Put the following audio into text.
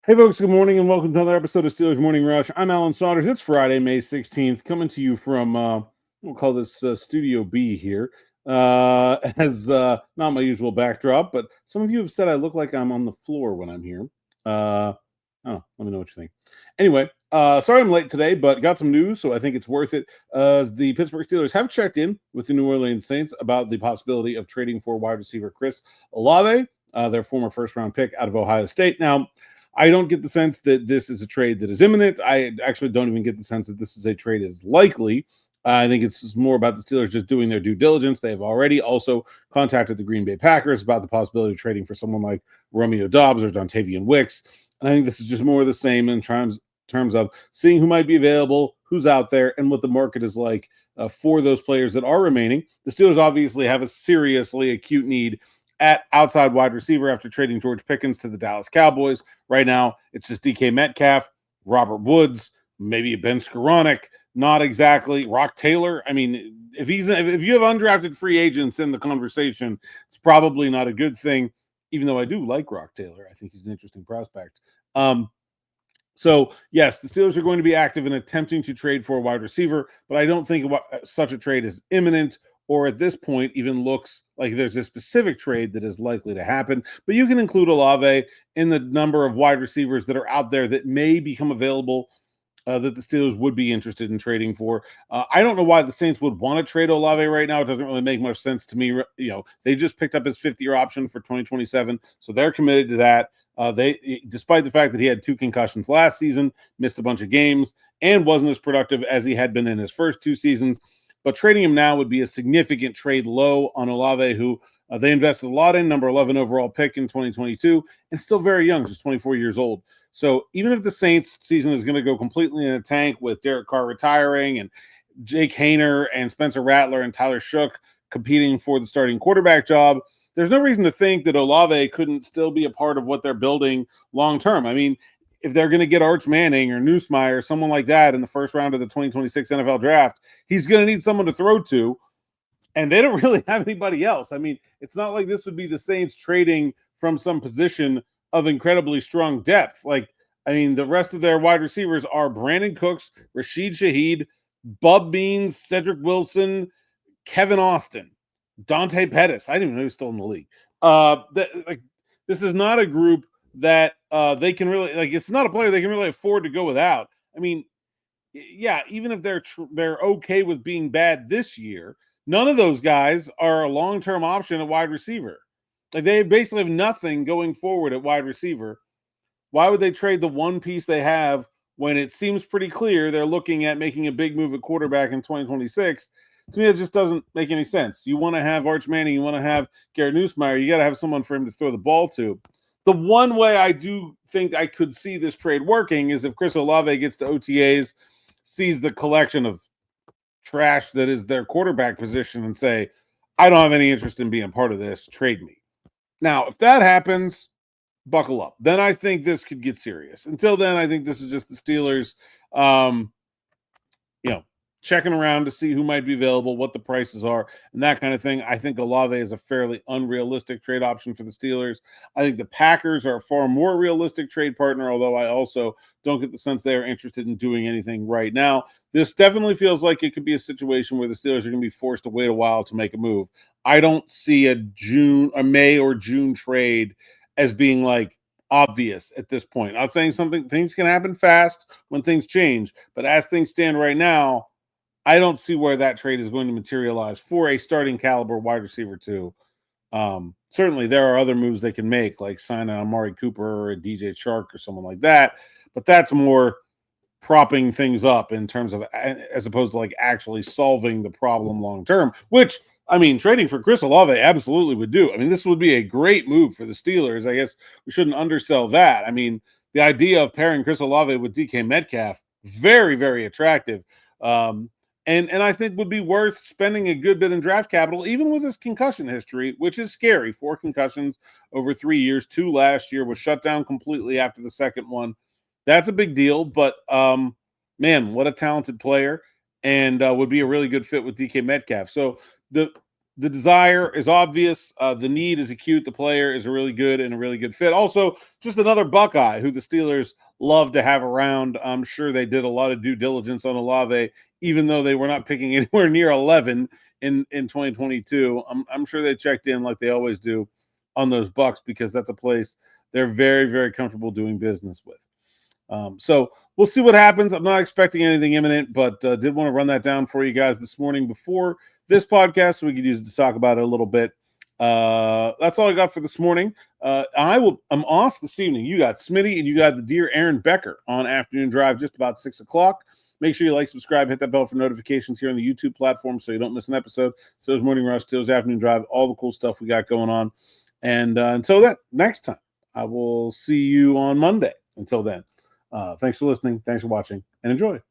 Hey, folks, good morning and welcome to another episode of Steelers Morning Rush. I'm Alan Saunders. It's Friday, May 16th, coming to you from, we'll call this Studio B here, as not my usual backdrop, but some of you have said I look like I'm on the floor when I'm here. Let me know what you think. Anyway, sorry I'm late today, but got some news, so I think it's worth it. The Pittsburgh Steelers have checked in with the New Orleans Saints about the possibility of trading for wide receiver Chris Olave, their former first-round pick out of Ohio State. Now, I don't get the sense that this is a trade that is imminent. I actually don't even get the sense that this is a trade is likely. I think it's just more about the Steelers just doing their due diligence. They have already also contacted the Green Bay Packers about the possibility of trading for someone like Romeo Doubs or Dontavian Wicks. And I think this is just more of the same in terms of seeing who might be available, who's out there, and what the market is like for those players that are remaining. The Steelers obviously have a seriously acute need at outside wide receiver after trading George Pickens to the Dallas Cowboys. Right now, it's just DK Metcalf, Robert Woods, maybe Ben Skoranek, not exactly Rock Taylor. I mean, if you have undrafted free agents in the conversation, it's probably not a good thing, even though I do like Rock Taylor. I think he's an interesting prospect. So, yes, the Steelers are going to be active in attempting to trade for a wide receiver, but I don't think such a trade is imminent or at this point even looks like there's a specific trade that is likely to happen. But you can include Olave in the number of wide receivers that are out there that may become available that the Steelers would be interested in trading for. I don't know why the Saints would want to trade Olave right now. It doesn't really make much sense to me. You know, they just picked up his fifth-year option for 2027, so they're committed to that. Despite the fact that he had 2 concussions last season, missed a bunch of games, and wasn't as productive as he had been in his first 2 seasons. But trading him now would be a significant trade low on Olave, who they invested a lot in, number 11 overall pick in 2022, and still very young, just 24 years old. So even if the Saints season is going to go completely in a tank with Derek Carr retiring and Jake Haener and Spencer Rattler and Tyler Shook competing for the starting quarterback job, there's no reason to think that Olave couldn't still be a part of what they're building long term. I mean, if they're going to get Arch Manning or Newsmeyer, someone like that in the first round of the 2026 NFL draft, he's going to need someone to throw to, and they don't really have anybody else. I mean, it's not like this would be the Saints trading from some position of incredibly strong depth. Like, I mean, the rest of their wide receivers are Brandon Cooks, Rashid Shaheed, Bub Means, Cedric Wilson, Kevin Austin, Dante Pettis. I didn't even know he was still in the league. This is not a group that they can really like. It's not a player they can really afford to go without. I mean, yeah, even if they're okay with being bad this year, none of those guys are a long-term option at wide receiver. Like they basically have nothing going forward at wide receiver. Why would they trade the one piece they have when it seems pretty clear they're looking at making a big move at quarterback in 2026? To me, it just doesn't make any sense. You want to have Arch Manning, you want to have Garrett Newsmeyer, you got to have someone for him to throw the ball to. The one way I do think I could see this trade working is if Chris Olave gets to OTAs, sees the collection of trash that is their quarterback position and say, I don't have any interest in being part of this, trade me. Now, if that happens, buckle up. Then I think this could get serious. Until then, I think this is just the Steelers, checking around to see who might be available, what the prices are, and that kind of thing. I think Olave is a fairly unrealistic trade option for the Steelers. I think the Packers are a far more realistic trade partner, although I also don't get the sense they are interested in doing anything right now. This definitely feels like it could be a situation where the Steelers are going to be forced to wait a while to make a move. I don't see a May or June trade as being like obvious at this point. I'm not saying things can happen fast when things change, but as things stand right now, I don't see where that trade is going to materialize for a starting caliber wide receiver too. Certainly there are other moves they can make, like sign an Amari Cooper or a DJ Chark or someone like that, but that's more propping things up in terms of as opposed to like actually solving the problem long term, which I mean, trading for Chris Olave absolutely would do. I mean, this would be a great move for the Steelers. I guess we shouldn't undersell that. I mean, the idea of pairing Chris Olave with DK Metcalf, very, very attractive. And I think would be worth spending a good bit in draft capital, even with his concussion history, which is scary. 4 concussions over 3 years, 2 last year, was shut down completely after the second one. That's a big deal, but man, what a talented player, and would be a really good fit with DK Metcalf. So the the desire is obvious. The need is acute. The player is a really good and a really good fit. Also, just another Buckeye who the Steelers love to have around. I'm sure they did a lot of due diligence on Olave, even though they were not picking anywhere near 11 in 2022. I'm sure they checked in like they always do on those Bucks, because that's a place they're very, very comfortable doing business with. So we'll see what happens. I'm not expecting anything imminent, but did want to run that down for you guys this morning before this podcast, so we could use it to talk about it a little bit. That's all I got for this morning. I'm off this evening. You got Smitty and you got the dear Aaron Becker on Afternoon Drive just about 6 o'clock. Make sure you like, subscribe, hit that bell for notifications here on the YouTube platform so you don't miss an episode. Steelers Morning Rush, Steelers Afternoon Drive, all the cool stuff we got going on. And until then, next time, I will see you on Monday. Until then, thanks for listening. Thanks for watching, and enjoy.